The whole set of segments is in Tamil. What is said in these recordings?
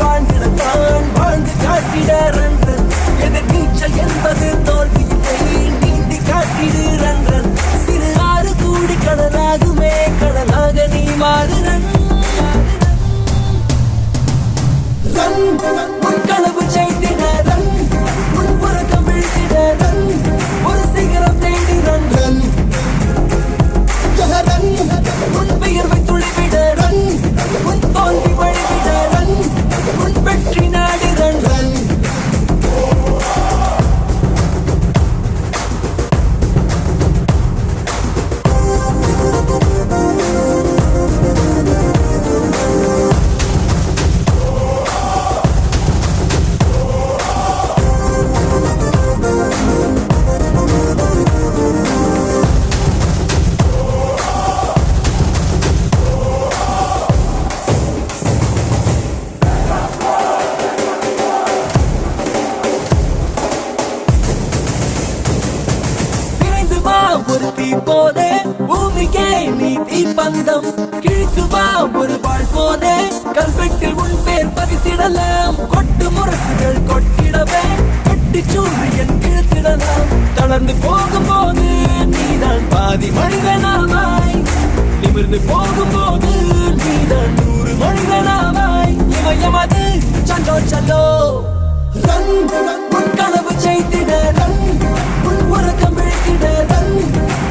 வாழ்ந்திடத்தான் வாழ்ந்து காட்டிட ரன் ரன். எதிர் நீச்சல் என்பது தோல்வியில்லை, நீந்தி காட்டிடு ரன் ரன். சிறு ஆறு கூடி கடலாகுமே, கடலாக நீ மாறு ரன் ரன். உன் கனவு செய்திட ரன், உன் உறக்கம் வீழ்த்திட ரன், ஒரு சிகரம் தேடி ரன் ரன் ரன். உன் பெயர்வை துளிவிட ரன், உன் தோல்வி வழிவிட ரன், உன் வெற்றி நாடு ரன் ரன். ஒரு தீ போதே பூமிக்கே நீ தீப்பந்தம், கிழித்து வா ஒரு வாழ் போதே கல்வெட்டில் உன் பேர் பதித்திடலாம். கொட்டு முரசுகள் கொட்டிடவே கட்டி சூரியன் கிழத்திடலாம். தளர்ந்து போகும்போது நீதான் பாதி மனிதனாவாய், நிமிர்ந்து போகும்போது நீதான் 100 மனிதனாவாய். இமயமது சல்லோ சல்லோ ரன், உன் கனவு செய்திட ரன், உன் உறக்கம் வீழ்த்திட ரன்,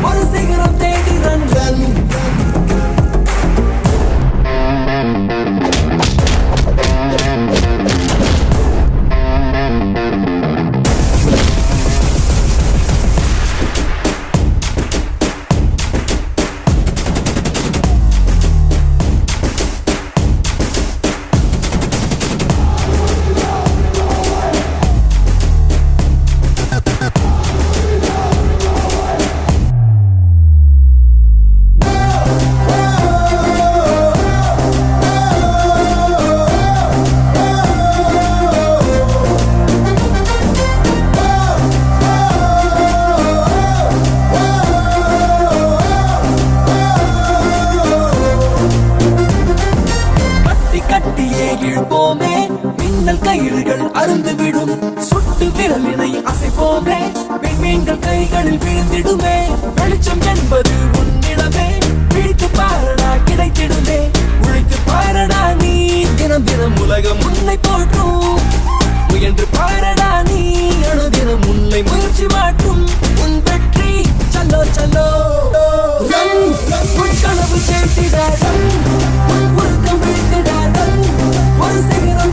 ஒரு சிகரம் தேடி ரன் ரன். இழுப்போமே மின்னல் கயிறுகள் அருந்து விடும், சுட்டு விரலினை அசைப்போமே விண்மீன்கள் கைகளில் விழுந்திடுமே. வெளிச்சம் என்பது உன்னிடமே, பிடித்து பாரடா கிடைத்திடுமே. உழைத்து பாரடா நீ தினம் தினம் உலகம் உன்னை போற்றும். முயன்று பாரடா நீ அணுதினம் உன்னை முயற்சி மாற்றும். உன் வெற்றி சல்லோ சல்லோ ரன், உன் கனவு சேர்த்திட ரன், உன் உருக்கம் வீழ்த்திட ரன், ஒரு சிகரம்